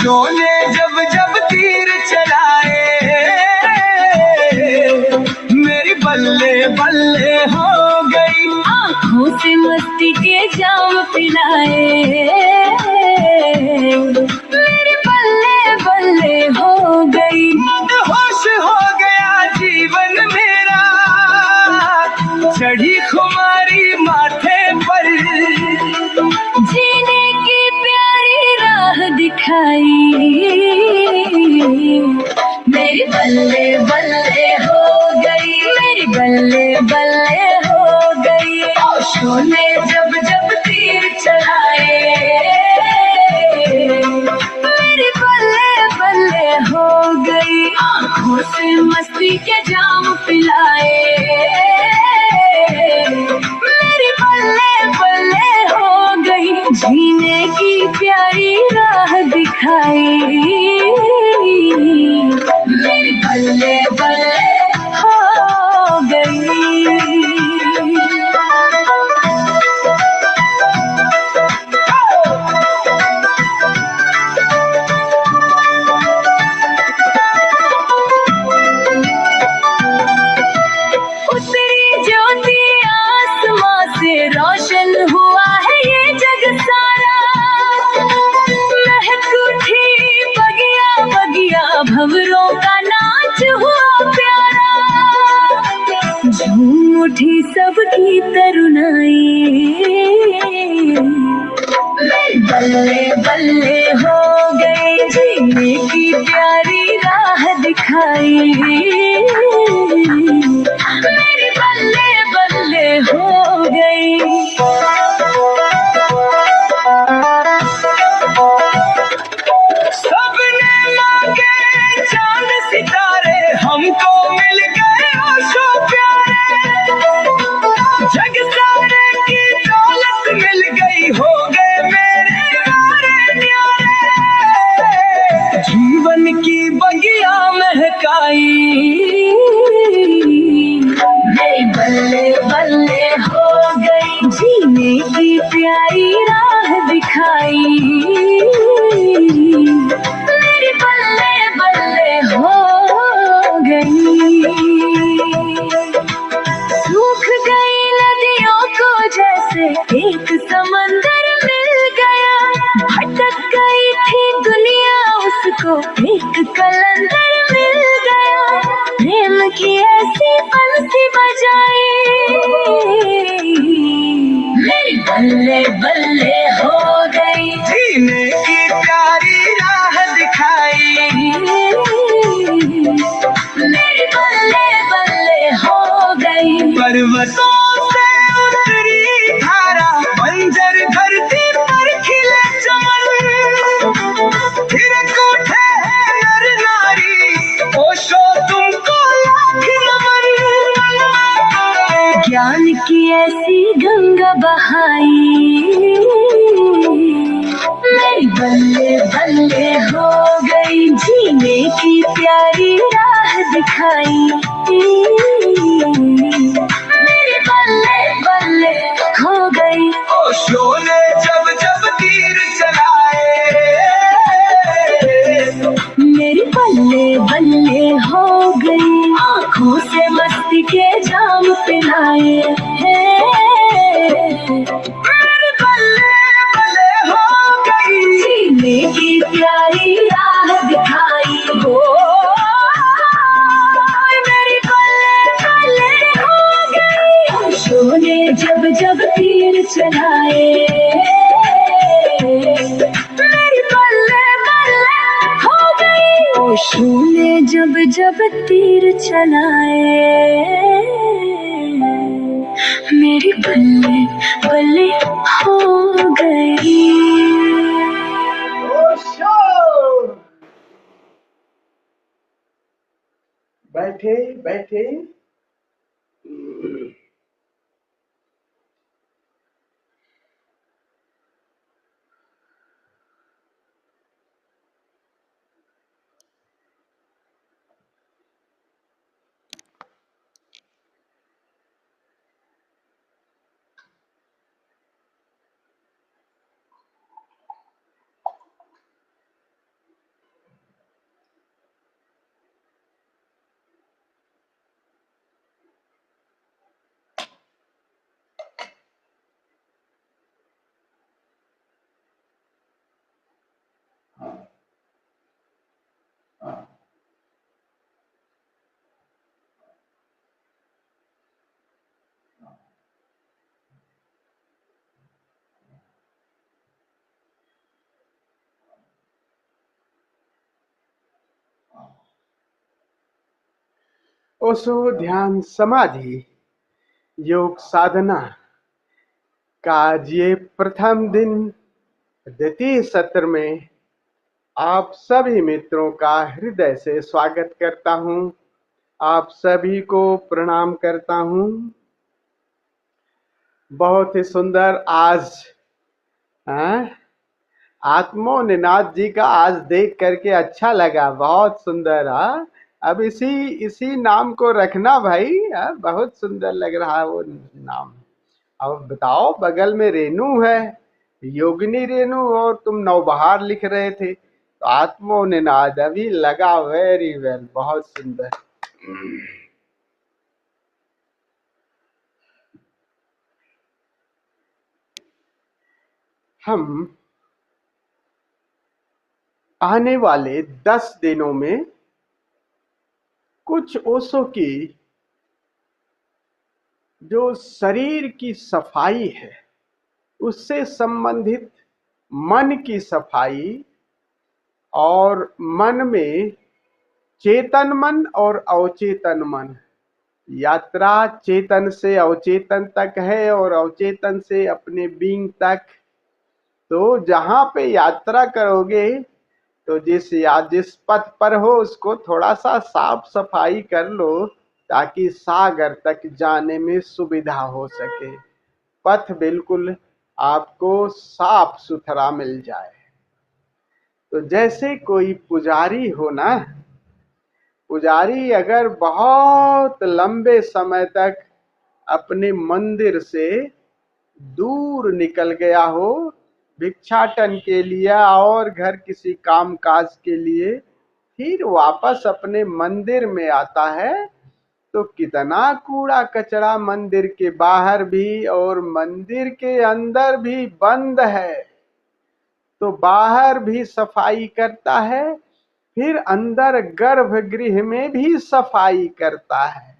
शोले जब जब तीर चलाए, मेरी बल्ले बल्ले हो गई। आँखों से मस्ती के जाम पिलाए, मेरी बल्ले बल्ले हो गई। मदहोश हो गया जीवन मेरा, चढ़ी खुमारी माथे पर, जीने की प्यारी राह दिखाई, मेरी बल्ले बल्ले हो गई, मेरी बल्ले बल्ले हो गई। शोले जब जब तीर चलाए, मेरी बल्ले बल्ले हो गई। आँखों से मस्ती के जाम पिलाए, मेरी बल्ले बल्ले हो गई। जीने की प्यारी राह दिखाई, मेरी बल्ले बल्ले हो गई। उतरी ज्योति आसमां से रोशन हुआ है ये जग सारा, महक उठी बगिया बगिया भंवरों का नाच हुआ प्यारा। झूम उठी सबकी तरुणाई, मेरी बल्ले बल्ले हो गई। जीने की प्यारी राह दिखाई, मेरी बल्ले बल्ले हो गई। सबने मांगे चांद सितारे, हमको मिल गए होशो प्यारे। जग सारे की दौलत मिल गई, हो गए मेरे प्यारे न्यारे। जीवन की बगिया महकाई, मेरी बल्ले बल्ले हो गई। जीने की प्यारी राह दिखाई, मेरी बल्ले बल्ले हो गई। सूख गई नदियों को जैसे एक समंदर मिल गया, भटक गई थी दुनिया उसको एक कलंदर मिल गया। प्रेम की ऐसी बंसी बजाई, मेरी बल्ले बल्ले हो गई। जीने की प्यारी राह दिखाई, मेरी बल्ले बल्ले हो गई। पर्वतों से उतरी धारा, बंजर धरती पर खिले चमन। फिर उठे नर नारी, ओशो तुमको लाख नमन। ज्ञान की ऐसी गंगा बहाई, मेरी बल्ले बल्ले हो गई। जीने की प्यारी राह दिखाई, मेरी बल्ले बल्ले हो गई। ओशो ने जब जब तीर चलाए, मेरी बल्ले बल्ले हो गई। आँखों से मस्ती के जाम पिलाए, मेरी बल्ले बल्ले हो गई। जीने की प्यारी राह दिखाई, हो मेरी बल्ले बल्ले हो गई। शोले जब जब तीर चलाए, मेरी बल्ले बल्ले हो गई। ओशो ने जब जब तीर चलाए, मेरी बल्ले बल्ले हो गई। बैठे बैठे। ओशो ध्यान समाधि योग साधना का आज ये प्रथम दिन द्वितीय सत्र में आप सभी मित्रों का हृदय से स्वागत करता हूं। आप सभी को प्रणाम करता हूं। बहुत ही सुंदर आज आत्मोनिनाद जी का आज देख करके अच्छा लगा, बहुत सुंदर। अब इसी नाम को रखना भाई। बहुत सुंदर लग रहा है वो नाम। अब बताओ, बगल में रेणु है, योगिनी रेणु, और तुम नवबहार लिख रहे थे, तो आत्मोनिनाद अभी लगा। वेरी वेल, बहुत सुंदर। हम आने वाले 10 दिनों में कुछ ओशो की जो शरीर की सफाई है उससे संबंधित मन की सफाई, और मन में चेतन मन और अवचेतन मन, यात्रा चेतन से अवचेतन तक है और अवचेतन से अपने बीइंग तक। तो जहां पे यात्रा करोगे तो जिस पथ पर हो उसको थोड़ा सा साफ सफाई कर लो, ताकि सागर तक जाने में सुविधा हो सके। पथ बिल्कुल आपको साफ सुथरा मिल जाए। तो जैसे कोई पुजारी हो ना, पुजारी अगर बहुत लंबे समय तक अपने मंदिर से दूर निकल गया हो भिक्षाटन के लिए और घर किसी काम काज के लिए, फिर वापस अपने मंदिर में आता है तो कितना कूड़ा कचरा मंदिर के बाहर भी और मंदिर के अंदर भी बंद है। तो बाहर भी सफाई करता है, फिर अंदर गर्भगृह में भी सफाई करता है,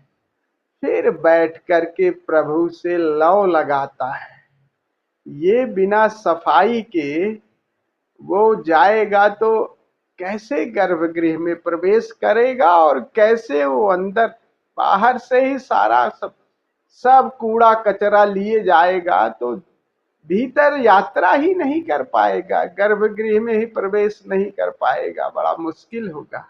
फिर बैठ करके प्रभु से लौ लगाता है। ये बिना सफाई के वो जाएगा तो कैसे गर्भगृह में प्रवेश करेगा, और कैसे वो अंदर बाहर से ही सारा सब कूड़ा कचरा लिए जाएगा तो भीतर यात्रा ही नहीं कर पाएगा, गर्भगृह में ही प्रवेश नहीं कर पाएगा, बड़ा मुश्किल होगा।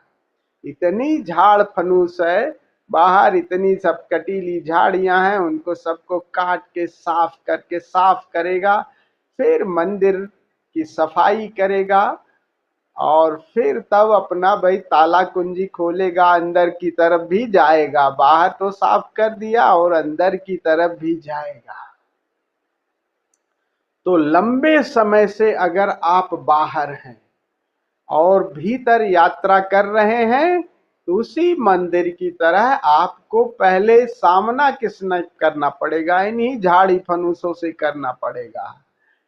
इतनी झाड़ फनूस है बाहर, इतनी सब कटीली झाड़ियां हैं, उनको सबको काट के साफ करके साफ करेगा, फिर मंदिर की सफाई करेगा, और फिर तब अपना भाई ताला कुंजी खोलेगा, अंदर की तरफ भी जाएगा। बाहर तो साफ कर दिया और अंदर की तरफ भी जाएगा। तो लंबे समय से अगर आप बाहर हैं और भीतर यात्रा कर रहे हैं तो उसी मंदिर की तरह आपको पहले सामना किसने करना पड़ेगा, इन्हीं झाड़ी फनूसों से करना पड़ेगा।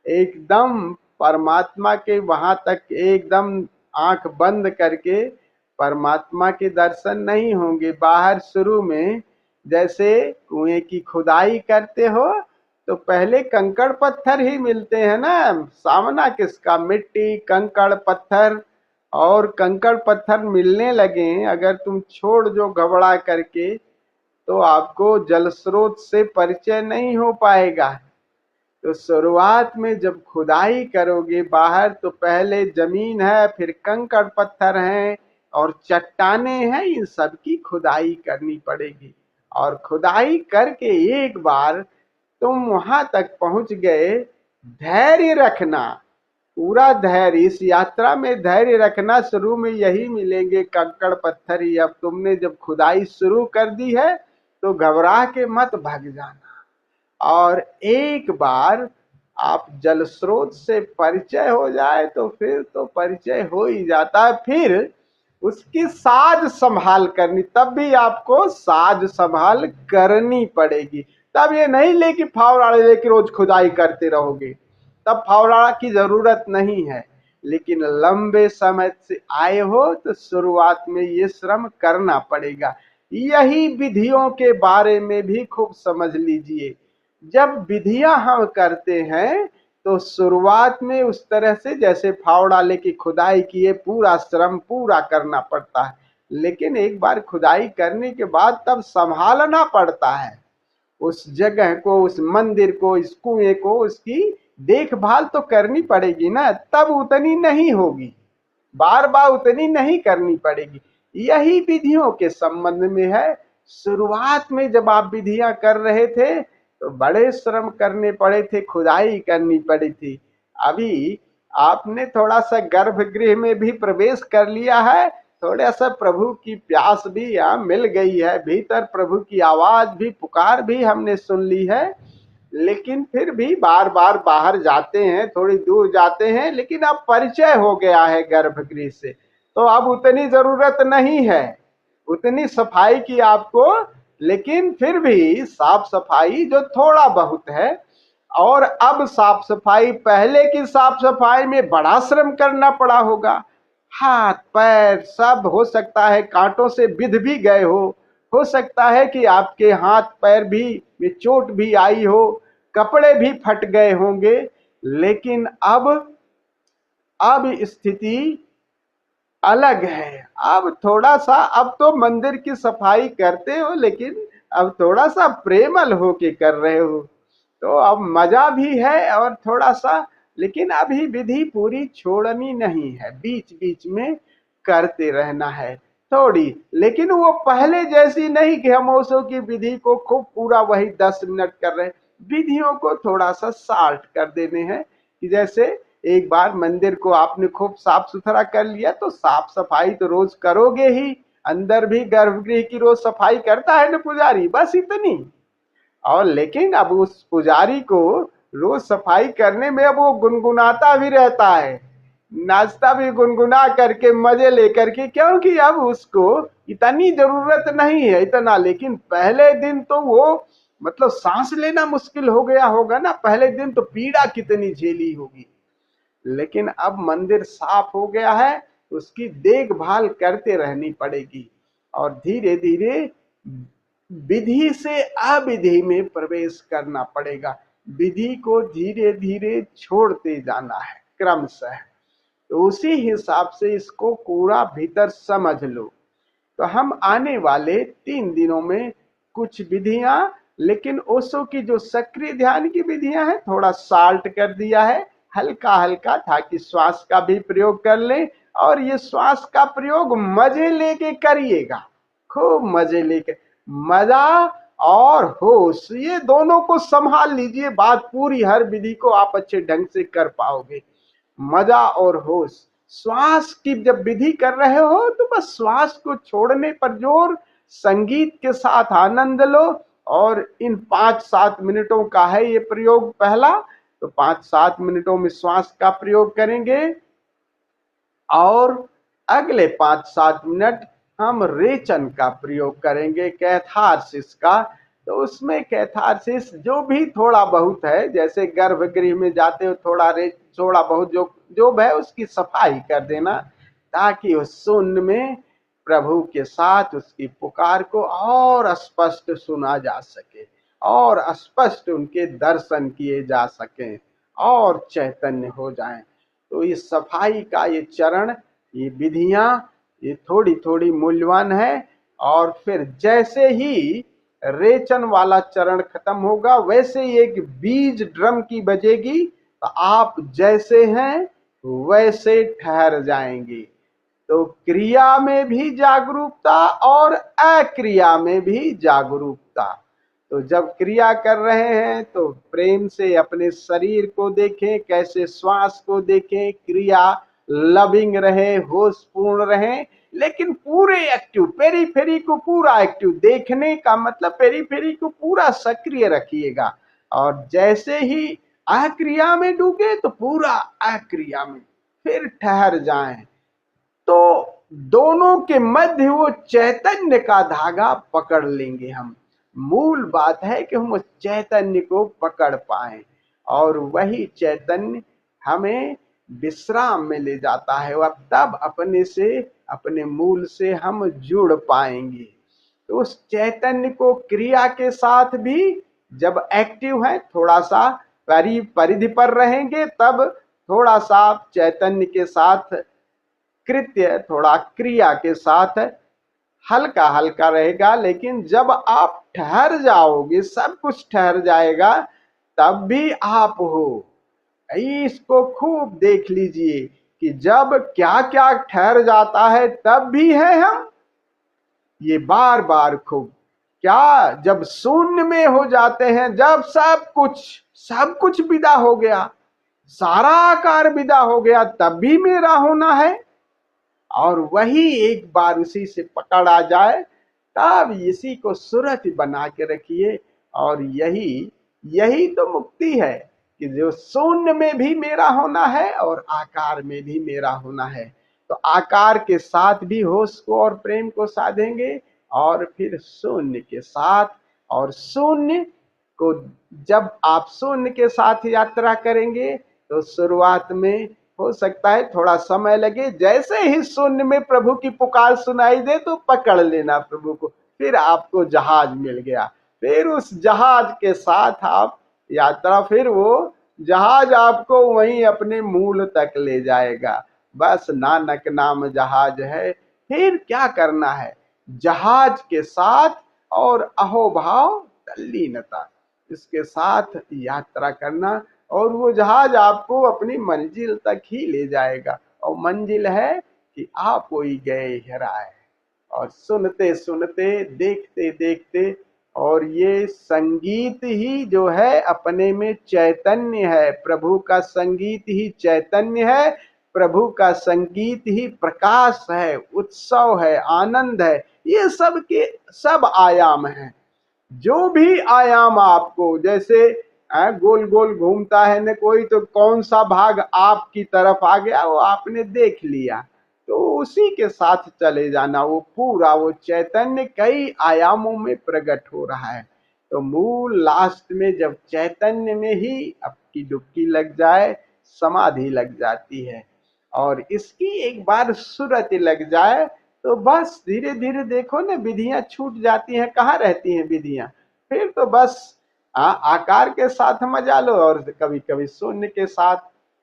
एकदम परमात्मा के वहां तक एकदम आंख बंद करके परमात्मा के दर्शन नहीं होंगे। बाहर शुरू में जैसे कुएं की खुदाई करते हो तो पहले कंकड़ पत्थर ही मिलते हैं ना, सामना किसका, मिट्टी कंकड़ पत्थर। और कंकड़ पत्थर मिलने लगे अगर तुम छोड़ जो घबरा करके, तो आपको जल स्रोत से परिचय नहीं हो पाएगा। तो शुरुआत में जब खुदाई करोगे बाहर तो पहले जमीन है, फिर कंकड़ पत्थर हैं और चट्टाने हैं, इन सब की खुदाई करनी पड़ेगी। और खुदाई करके एक बार तुम वहां तक पहुंच गए, धैर्य रखना, पूरा धैर्य। इस यात्रा में धैर्य रखना। शुरू में यही मिलेंगे कंकड़ पत्थर ही। अब तुमने जब खुदाई शुरू कर दी है तो घबरा के मत भाग जाना। और एक बार आप जल स्रोत से परिचय हो जाए तो फिर तो परिचय हो ही जाता है। फिर उसकी साज संभाल करनी, तब भी आपको साज संभाल करनी पड़ेगी। तब ये नहीं लेके फावड़ा लेके रोज खुदाई करते रहोगे, तब फावड़ा की जरूरत नहीं है। लेकिन लंबे समय से आए हो तो शुरुआत में ये श्रम करना पड़ेगा। यही विधियों के बारे में भी खूब समझ लीजिए। जब विधियां हम करते हैं तो शुरुआत में उस तरह से जैसे फावड़ा लेके खुदाई किए पूरा श्रम पूरा करना पड़ता है। लेकिन एक बार खुदाई करने के बाद तब संभालना पड़ता है उस जगह को, उस मंदिर को, इस कुएं को, उसकी देखभाल तो करनी पड़ेगी ना, तब उतनी नहीं होगी, बार बार उतनी नहीं करनी पड़ेगी। यही विधियों के संबंध में है। शुरुआत में जब आप विधियां कर रहे थे तो बड़े श्रम करने पड़े थे, खुदाई करनी पड़ी थी। अभी आपने थोड़ा सा गर्भगृह में भी प्रवेश कर लिया है, थोड़ा सा प्रभु की प्यास भी यहाँ मिल गई है, भीतर प्रभु की आवाज भी, पुकार भी हमने सुन ली है, लेकिन फिर भी बार बार बाहर जाते हैं, थोड़ी दूर जाते हैं, लेकिन अब परिचय हो गया है गर्भगृह से, तो अब उतनी जरूरत नहीं है उतनी सफाई की आपको, लेकिन फिर भी साफ सफाई जो थोड़ा बहुत है। और अब साफ सफाई, पहले की साफ सफाई में बड़ा श्रम करना पड़ा होगा, हाथ पैर सब हो सकता है कांटों से बिध भी गए हो सकता है कि आपके हाथ पैर भी में चोट भी आई हो, कपड़े भी फट गए होंगे। लेकिन अब स्थिति अलग है। अब थोड़ा सा, अब तो मंदिर की सफाई करते हो, लेकिन अब थोड़ा सा प्रेमल होके कर रहे हो, तो अब मजा भी है और थोड़ा सा, लेकिन अभी विधि पूरी छोड़नी नहीं है, बीच बीच में करते रहना है थोड़ी, लेकिन वो पहले जैसी नहीं कि हम ओशो की विधि को खूब पूरा वही 10 मिनट कर रहे हैं। विधियों को थोड़ा सा साल्ट कर देने हैं कि जैसे एक बार मंदिर को आपने खूब साफ सुथरा कर लिया तो साफ सफाई तो रोज करोगे ही, अंदर भी गर्भगृह की रोज सफाई करता है ना पुजारी, बस इतनी। और लेकिन अब उस पुजारी को रोज सफाई करने में अब वो गुनगुनाता भी रहता है, नाचता भी गुनगुना करके, मजे लेकर के, क्योंकि अब उसको इतनी जरूरत नहीं है इतना। लेकिन पहले दिन तो वो मतलब सांस लेना मुश्किल हो गया होगा ना, पहले दिन तो पीड़ा कितनी झेली होगी। लेकिन अब मंदिर साफ हो गया है, उसकी देखभाल करते रहनी पड़ेगी और धीरे धीरे विधि से अविधि में प्रवेश करना पड़ेगा। विधि को धीरे धीरे छोड़ते जाना है क्रमशः। तो उसी हिसाब से इसको पूरा भीतर समझ लो। तो हम आने वाले 3 दिनों में कुछ विधियां, लेकिन ओशो की जो सक्रिय ध्यान की विधियां हैं थोड़ा साल्ट कर दिया है, हल्का हल्का, ताकि श्वास का भी प्रयोग कर लें। और ये श्वास का प्रयोग मजे लेके करिएगा, खूब मजे लेके, मजा और होश ये दोनों को संभाल लीजिए, बात पूरी हर विधि को आप अच्छे ढंग से कर पाओगे। मजा और होश, श्वास की जब विधि कर रहे हो तो बस श्वास को छोड़ने पर जोर, संगीत के साथ आनंद लो। और इन 5-7 मिनटों का है ये प्रयोग पहला, तो 5-7 मिनटों में श्वास का प्रयोग करेंगे और अगले 5-7 मिनट हम रेचन का प्रयोग करेंगे, कैथारसिस का। तो उसमें कैथारसिस जो भी थोड़ा बहुत है, जैसे गर्भगृह में जाते हो थोड़ा बहुत जो है उसकी सफाई कर देना, ताकि उस शून्य में प्रभु के साथ उसकी पुकार को और स्पष्ट सुना जा सके और स्पष्ट उनके दर्शन किए जा सकें और चैतन्य हो जाएं। तो इस सफाई का ये चरण, ये विधियां, ये थोड़ी थोड़ी मूल्यवान है। और फिर जैसे ही रेचन वाला चरण खत्म होगा, वैसे ही एक बीज ड्रम की बजेगी, तो आप जैसे हैं वैसे ठहर जाएंगे। तो क्रिया में भी जागरूकता और अक्रिया में भी जागरूकता। तो जब क्रिया कर रहे हैं तो प्रेम से अपने शरीर को देखें, कैसे श्वास को देखें, क्रिया लविंग रहे, होशपूर्ण रहे, लेकिन पूरे एक्टिव, पेरीफेरी को पूरा एक्टिव, देखने का मतलब पेरीफेरी को पूरा सक्रिय रखिएगा। और जैसे ही अक्रिया में डूबे तो पूरा अक्रिया में फिर ठहर जाएं। तो दोनों के मध्य वो चैतन्य का धागा पकड़ लेंगे हम। मूल बात है कि हम उस चैतन्य को पकड़ पाएं और वही चैतन्य हमें विश्राम में ले जाता है और तब अपने से, अपने मूल से हम जुड़ पाएंगे। तो उस चैतन्य को क्रिया के साथ भी जब एक्टिव है, थोड़ा सा परिधि पर रहेंगे, तब थोड़ा सा चैतन्य के साथ कृत्य, थोड़ा क्रिया के साथ हल्का हल्का रहेगा, लेकिन जब आप ठहर जाओगे, सब कुछ ठहर जाएगा, तब भी आप हो। इसको खूब देख लीजिए कि जब क्या क्या ठहर जाता है तब भी है हम। ये बार बार खूब, क्या जब शून्य में हो जाते हैं, जब सब कुछ विदा हो गया, सारा आकार विदा हो गया, तब भी मेरा होना है। और वही एक बार उसी से पकड़ आ जाए, तब इसी को सूरत बना के रखिए। और यही यही तो मुक्ति है कि जो शून्य में भी मेरा होना है और आकार में भी मेरा होना है। तो आकार के साथ भी होश को और प्रेम को साधेंगे, और फिर शून्य के साथ। और शून्य को जब आप शून्य के साथ यात्रा करेंगे तो शुरुआत में हो सकता है थोड़ा समय लगे, जैसे ही शून्य में प्रभु की पुकार सुनाई दे तो पकड़ लेना प्रभु को, फिर आपको जहाज मिल गया। फिर उस जहाज के साथ आप यात्रा, फिर वो जहाज आपको वहीं अपने मूल तक ले जाएगा। बस नानक नाम जहाज है। फिर क्या करना है? जहाज के साथ और अहोभाव तल्लीनता, इसके साथ यात्रा करना, और वो जहाज आपको अपनी मंजिल तक ही ले जाएगा। और मंजिल है कि आप कोई गए हेराए। और सुनते सुनते, देखते देखते, और ये संगीत ही जो है अपने में चैतन्य है। प्रभु का संगीत ही चैतन्य है, प्रभु का संगीत ही प्रकाश है, उत्सव है, आनंद है। ये सब के सब आयाम हैं। जो भी आयाम आपको, जैसे गोल गोल घूमता है न कोई, तो कौन सा भाग आपकी तरफ आ गया वो आपने देख लिया, तो उसी के साथ चले जाना। वो पूरा वो चैतन्य कई आयामों में प्रकट हो रहा है। तो मूल लास्ट में जब चैतन्य में ही आपकी डुबकी लग जाए, समाधि लग जाती है। और इसकी एक बार सूरत लग जाए तो बस धीरे धीरे देखो ना, विधियां छूट जाती हैं। कहाँ रहती हैं विधियां? फिर तो बस आकार के साथ मजा लो, और कभी कभी शून्य के साथ।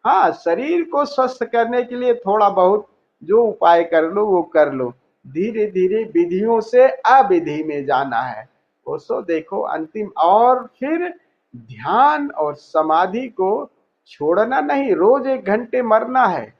हाँ, शरीर को स्वस्थ करने के लिए थोड़ा बहुत जो उपाय कर लो वो कर लो। धीरे धीरे विधियों से अविधि में जाना है, वो सो देखो अंतिम। और फिर ध्यान और समाधि को छोड़ना नहीं। रोज 1 घंटे मरना है,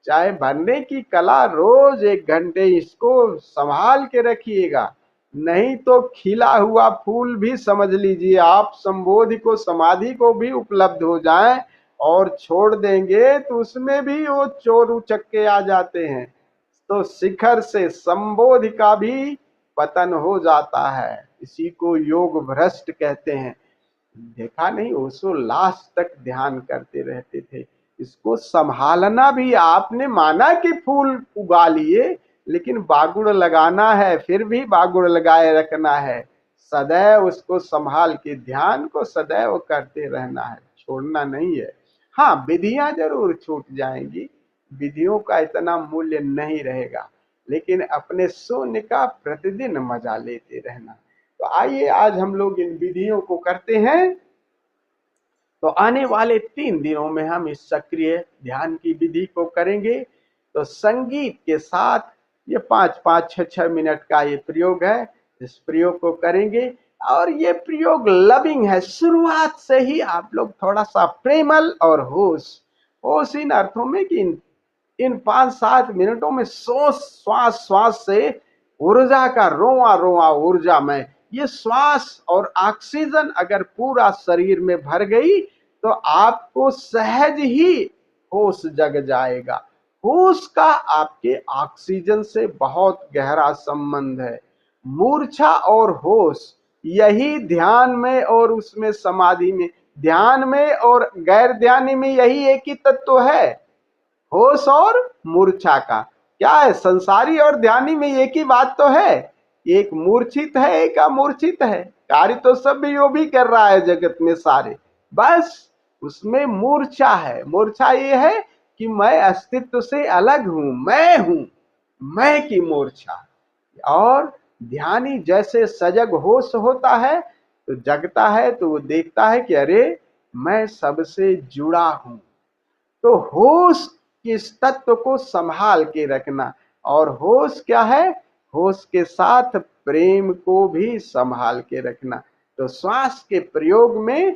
चाहे भरने की कला, रोज 1 घंटे इसको संभाल के रखिएगा। नहीं तो खिला हुआ फूल भी समझ लीजिए आप, संबोधि को समाधि को भी उपलब्ध हो जाए और छोड़ देंगे तो उसमें भी वो चोर उचक्के आ जाते हैं। तो शिखर से संबोधि का भी पतन हो जाता है। इसी को योग भ्रष्ट कहते हैं। देखा नहीं, उसको लास्ट तक ध्यान करते रहते थे। इसको संभालना भी, आपने माना कि फूल उगा लिए, लेकिन बागुड़ लगाना है, फिर भी बागुड़ लगाए रखना है। सदैव उसको संभाल के ध्यान को सदैव करते रहना है, छोड़ना नहीं है। हाँ, विधियां जरूर छूट जाएंगी, विधियों का इतना मूल्य नहीं रहेगा, लेकिन अपने शून्य का प्रतिदिन मजा लेते रहना। तो आइए आज हम लोग इन विधियों को करते हैं। तो आने वाले 3 दिनों में हम इस सक्रिय ध्यान की विधि को करेंगे। तो संगीत के साथ ये 5-5, 6-6 मिनट का ये प्रयोग है, इस प्रयोग को करेंगे। और ये प्रयोग लविंग है। शुरुआत से ही आप लोग थोड़ा सा प्रेमल और होश इन अर्थों में कि इन 5-7 मिनटों में श्वास श्वास से ऊर्जा का रोआ रोआ ऊर्जा में, ये श्वास और ऑक्सीजन अगर पूरा शरीर में भर गई तो आपको सहज ही होश जग जाएगा। होश का आपके ऑक्सीजन से बहुत गहरा संबंध है। मूर्छा और होश, यही ध्यान में और उसमें समाधि में, ध्यान में और गैर ध्यानी में यही एक ही तत्व है। होश और मूर्छा का क्या है? संसारी और ध्यानी में एक ही बात तो है। एक मूर्छित है, एक अमूर्छित है। कार्य तो सब भी वो भी कर रहा है जगत में सारे, बस उसमें मूर्छा है। मूर्छा ये है कि मैं अस्तित्व से अलग हूं, मैं हूं, मैं की मूर्छा। और ध्यानी जैसे सजग होश होता है तो जगता है, तो वो देखता है कि अरे मैं सबसे जुड़ा हूं। तो होश इस तत्व को संभाल के रखना। और होश क्या है? होश के साथ प्रेम को भी संभाल के रखना। तो श्वास के प्रयोग में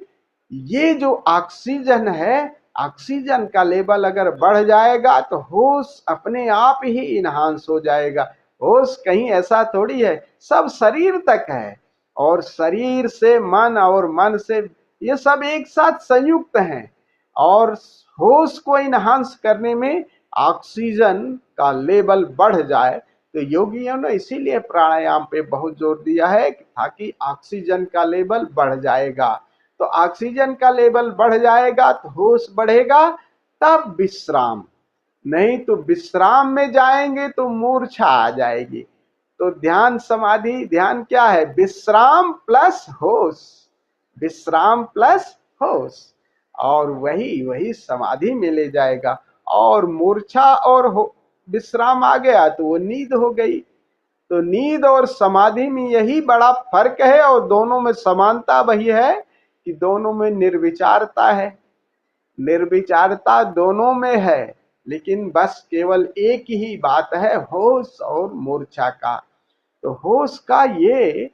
ये जो ऑक्सीजन है, ऑक्सीजन का लेवल अगर बढ़ जाएगा तो होश अपने आप ही इनहांस हो जाएगा। होश कहीं ऐसा थोड़ी है, सब शरीर तक है, और शरीर से मन और मन से ये सब एक साथ संयुक्त हैं। और होश को इनहांस करने में ऑक्सीजन का लेवल बढ़ जाए, तो योगियों ने इसीलिए प्राणायाम पे बहुत जोर दिया है ताकि ऑक्सीजन का लेवल बढ़ जाएगा। तो ऑक्सीजन का लेवल बढ़ जाएगा तो होश बढ़ेगा, तब विश्राम। नहीं तो विश्राम में जाएंगे तो मूर्छा आ जाएगी। तो ध्यान समाधि, ध्यान क्या है? विश्राम प्लस होश, विश्राम प्लस होश, और वही समाधि में ले जाएगा। और मूर्छा और विश्राम आ गया तो वो नींद हो गई। तो नींद और समाधि में यही बड़ा फर्क है, और दोनों में समानता वही है कि दोनों में निर्विचारता है। निर्विचारता दोनों में है, लेकिन बस केवल एक ही बात है, होश और मूर्छा का। तो होश का, ये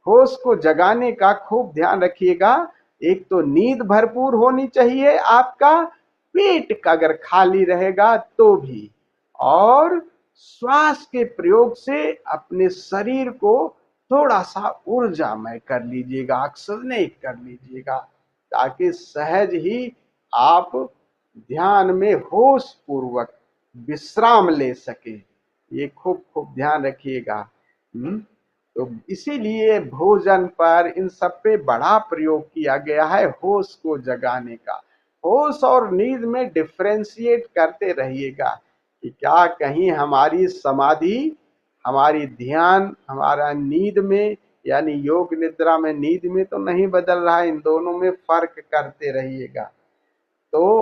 होश को जगाने का खूब ध्यान रखिएगा। एक तो नींद भरपूर होनी चाहिए आपका, पेट का अगर खाली रहेगा तो भी, और श्वास के प्रयोग से अपने शरीर को थोड़ा सा ऊर्जामय कर लीजिएगा, ऑक्सीजनेट कर लीजिएगा, ताकि सहज ही आप ध्यान में होश पूर्वक विश्राम ले सके। ये खूब खूब ध्यान रखिएगा। तो इसीलिए भोजन पर, इन सब पे बड़ा प्रयोग किया गया है होश को जगाने का। होश और नींद में डिफ्रेंशिएट करते रहिएगा कि क्या कहीं हमारी समाधि, हमारी ध्यान, हमारा नींद में यानी योग निद्रा में, नींद में तो नहीं बदल रहा है। इन दोनों में फर्क करते रहिएगा। तो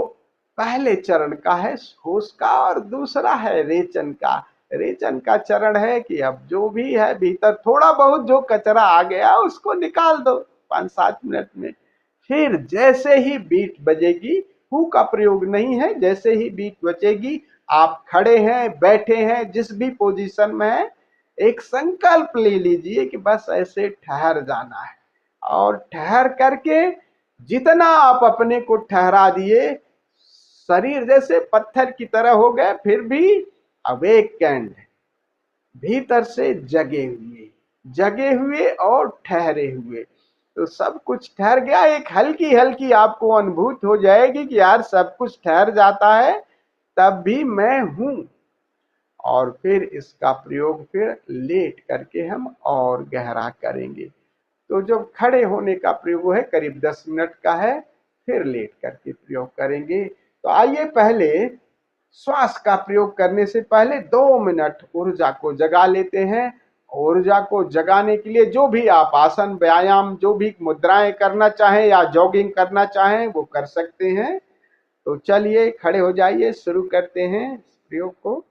पहले चरण का है होश का, और दूसरा है रेचन का। रेचन का चरण है कि अब जो भी है भीतर, थोड़ा बहुत जो कचरा आ गया उसको निकाल दो 5-7 मिनट में। फिर जैसे ही बीट बजेगी, हु का प्रयोग नहीं है, जैसे ही बीट बजेगी, आप खड़े हैं, बैठे हैं, जिस भी पोजीशन में है, एक संकल्प ले लीजिए कि बस ऐसे ठहर जाना है। और ठहर करके जितना आप अपने को ठहरा दिए, शरीर जैसे पत्थर की तरह हो गए, फिर भी अवेकेंड, भीतर से जगे हुए और ठहरे हुए। तो सब कुछ ठहर गया। एक हल्की हल्की आपको अनुभूति हो जाएगी कि यार सब कुछ ठहर जाता है, तब भी मैं हूं। और फिर इसका प्रयोग फिर लेट करके हम और गहरा करेंगे। तो जब खड़े होने का प्रयोग है करीब 10 मिनट का है, फिर लेट करके प्रयोग करेंगे। तो आइए पहले श्वास का प्रयोग करने से पहले 2 मिनट ऊर्जा को जगा लेते हैं। ऊर्जा को जगाने के लिए जो भी आप आसन, व्यायाम, जो भी मुद्राएं करना चाहें या जॉगिंग करना चाहें वो कर सकते हैं। तो चलिए खड़े हो जाइए, शुरू करते हैं इस प्रयोग को।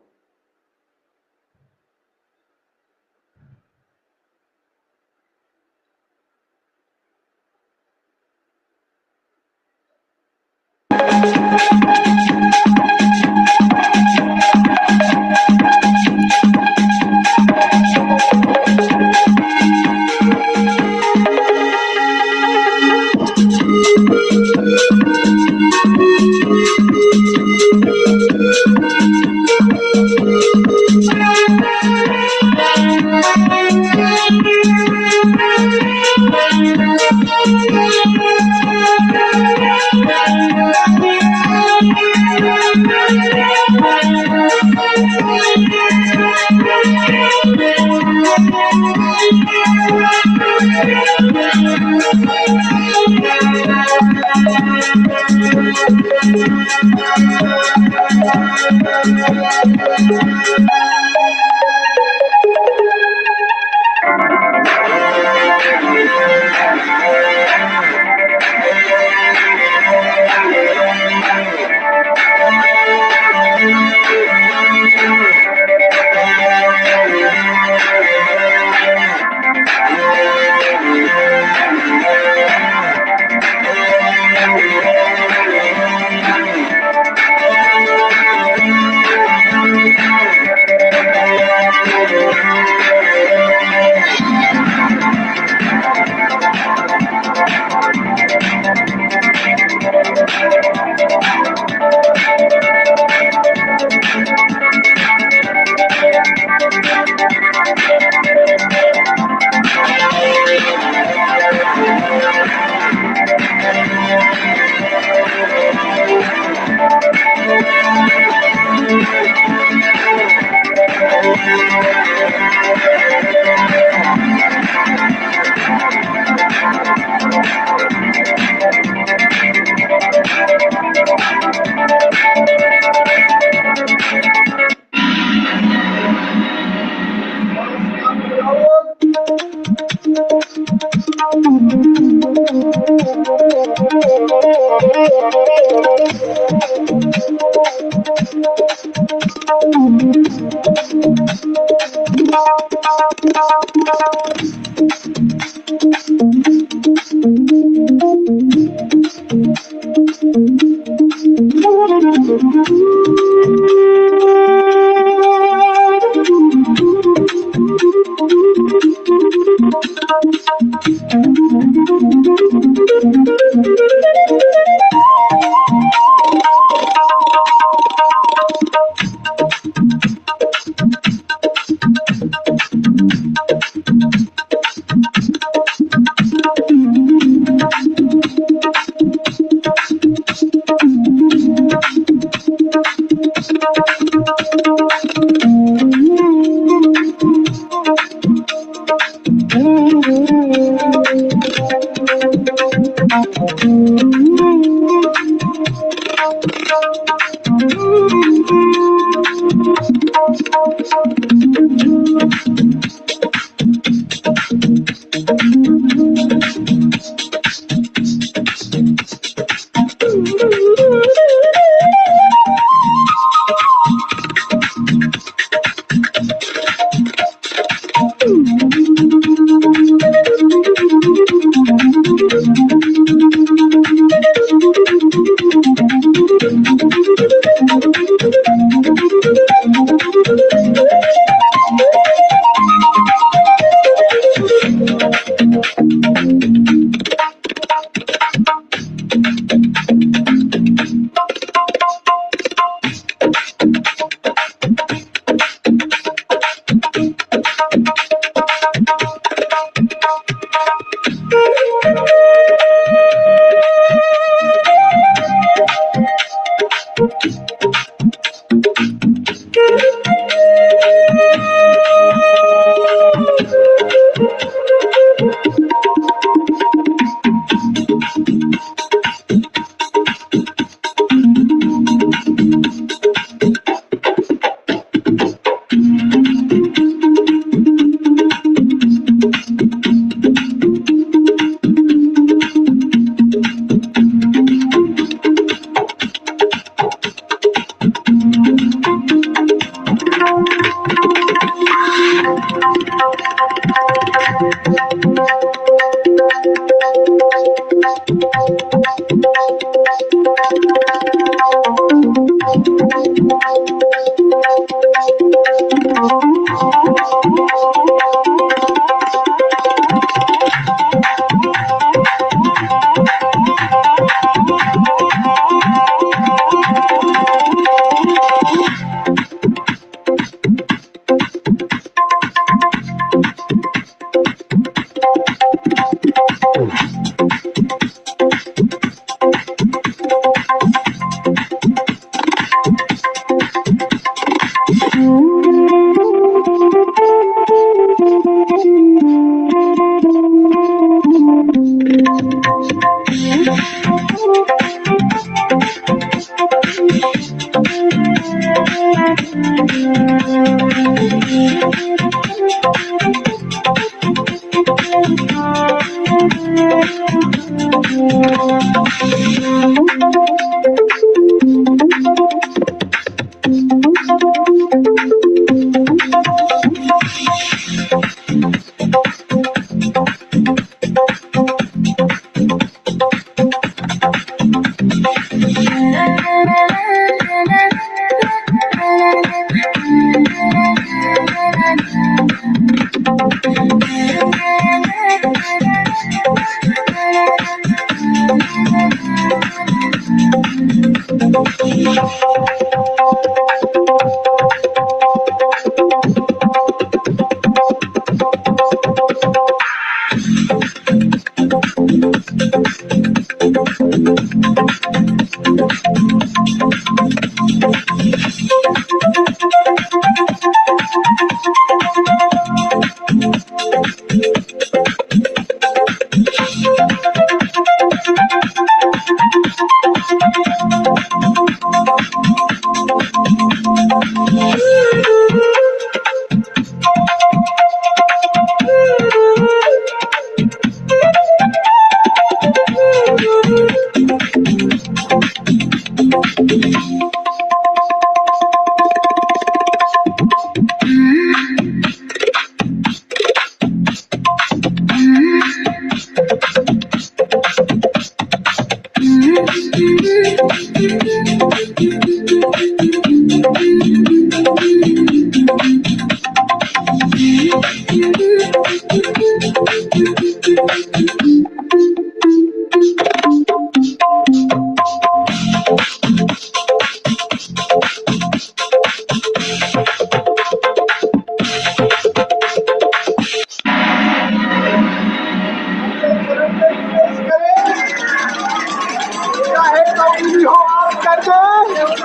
चाहे कभी हो आप कर दो।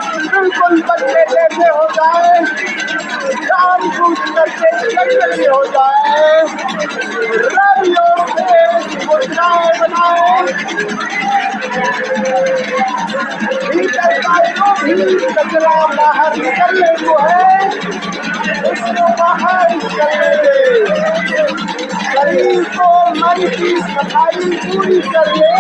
भीतर का जो भी कचरा बाहर निकलने को है, उसको बाहर निकलने दे। शरीर को मन की सफाई पूरी कर ले।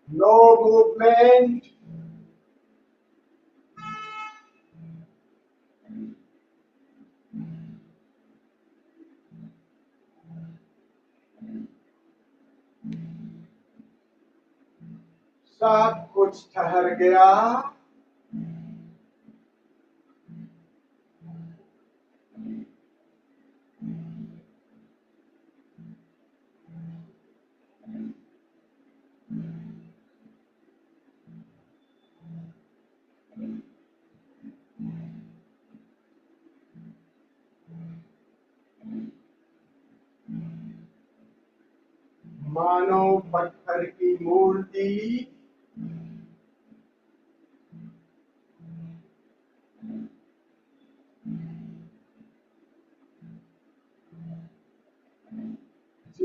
No movement. सब कुछ ठहर गया। मानो पत्थर की मूर्ति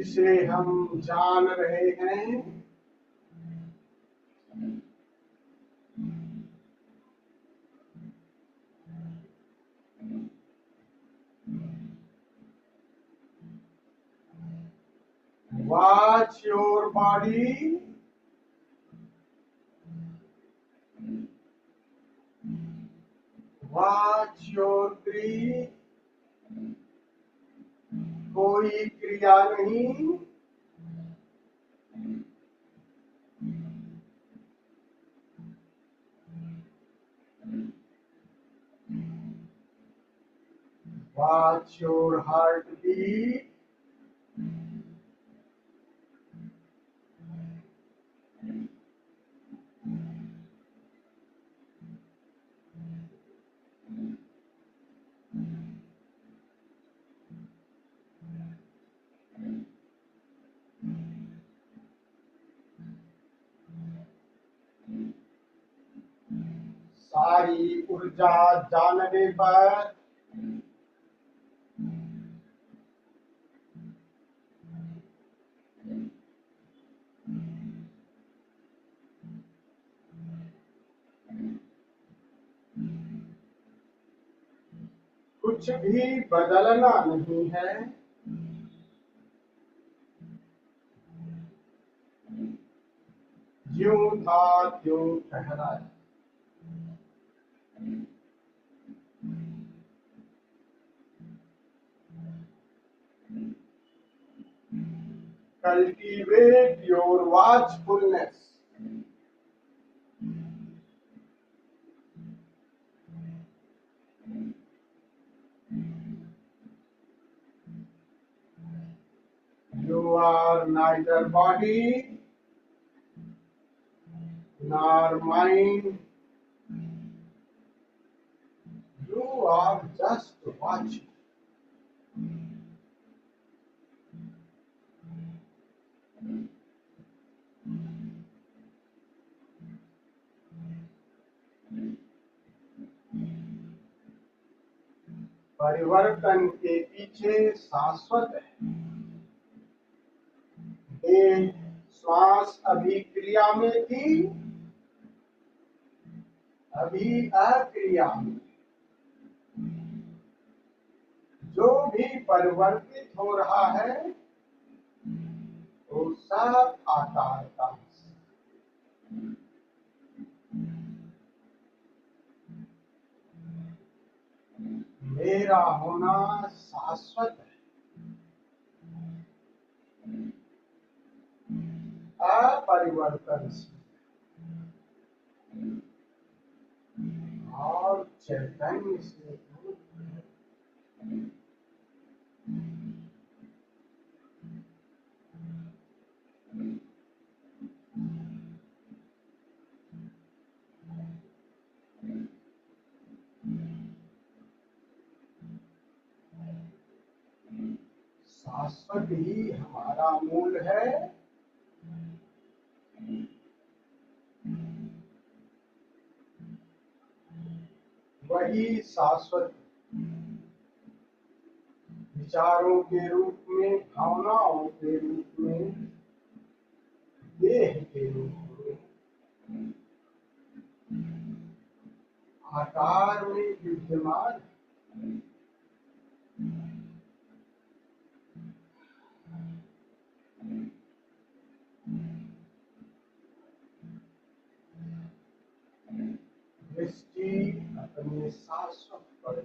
जिसे हम जान रहे हैं, watch your body, watch your breath. कोई क्रिया नहीं, watch your heartbeat, सारी ऊर्जा जानने पर कुछ भी बदलना नहीं है, ज्यों था त्यों ठहरा है। Cultivate your watchfulness. You are neither body nor mind. You are just watching. परिवर्तन के पीछे शाश्वत है। देह श्वास अभी क्रिया में थी, अभी अक्रिया में। जो भी परिवर्तित हो रहा है वो सब आकार का हिस्सा। मेरा होना शाश्वत है, अपरिवर्तनशील और चैतन्य से दूर है। शाश्वत ही हमारा मूल है। वही शाश्वत विचारों के रूप में, भावनाओं के रूप में, देह के रूप में, आकार में विद्यमान है। दृष्टि अपने शाश्वत पर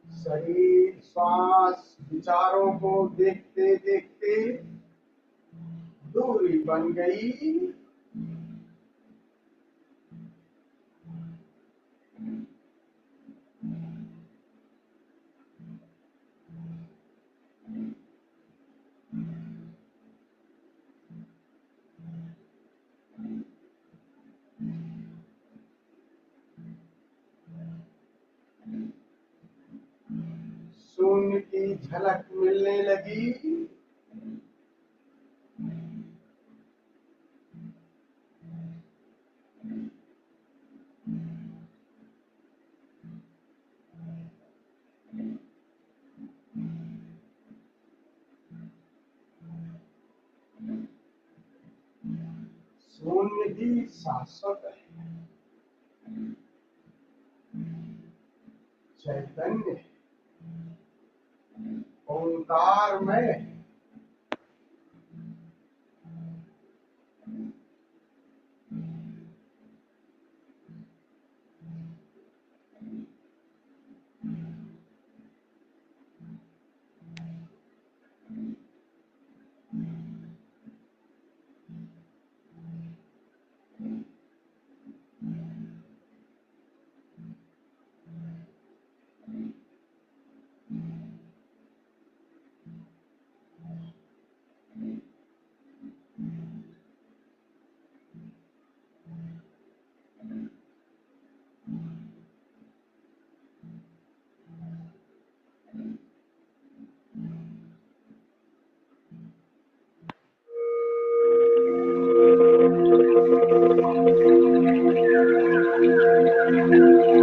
शरीर श्वास विचारों को देखते देखते दूरी बन गई। झलक मिलने लगी। शून्य ही शाश्वत है, चैतन्य ओंकार में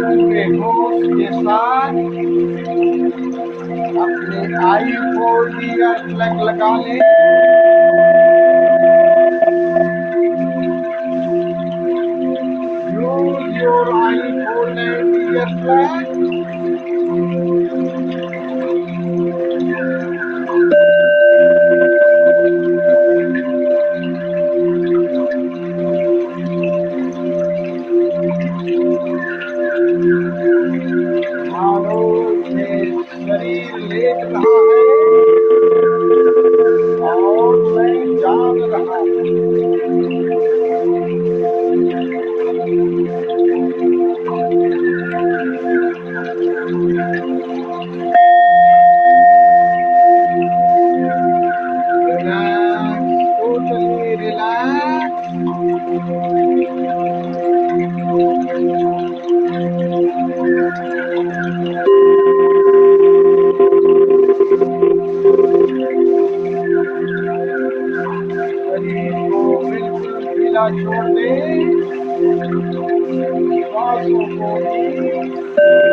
पूरे होश के साथ अपने आईफोन ईयर प्लग लगा लें। Use your iPhone and earplug. मानो ये शरीर लेट रहा है और मैं जाग रहा हूँ। Relax, totally relax. शरीर को बिल्कुल ढीला छोड़ दें। श्वासों को भी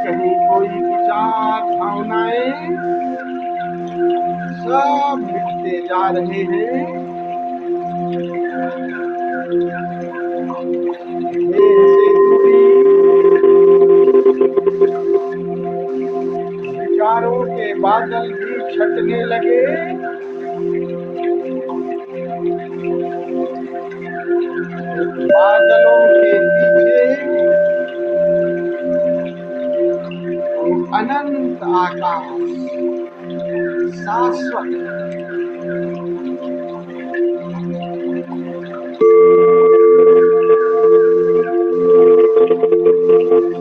कहीं कोई विचार भावनाएं सब मिटते जा रहे हैं। देह से दूरी, विचारों के बादल भी छटने लगे। बादलों के पीछे अनंत आकाश शाश्वत।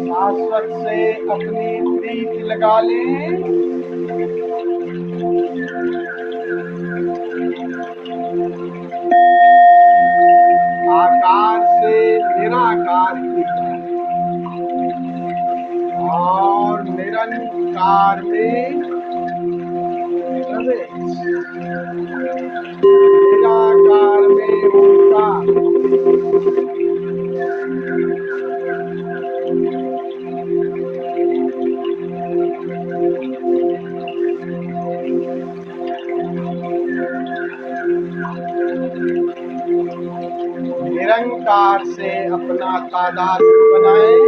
शाश्वत से अपनी प्रीति लगा लें। आकार से निराकार की जाए और निरंकार में प्रवेश। निराकार में ओंकार। निरंकार से अपना तादात्म्य बनाएं।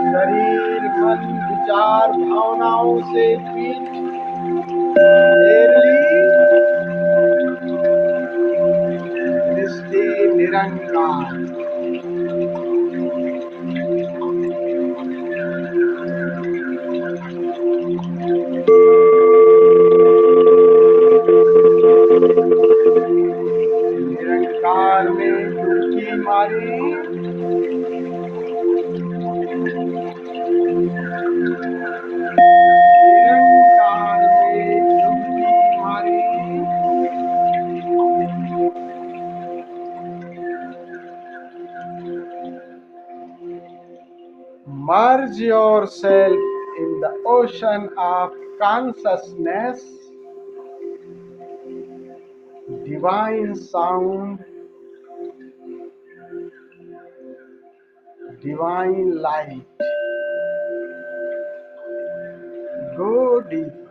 शरीर, मन, विचार, भावनाओं से पीठ फेर ली। निरंकार निरंकार में डुबकी मारी निरंकार में डुबकी मारी merge yourself in the ocean of consciousness, divine sound, divine light. Go deeper.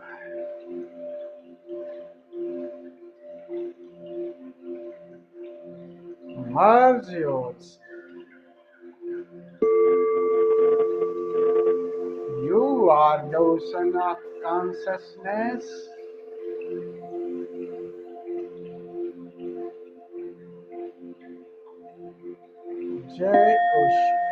Merge yourself. You are the ocean of consciousness. Jai Ocean.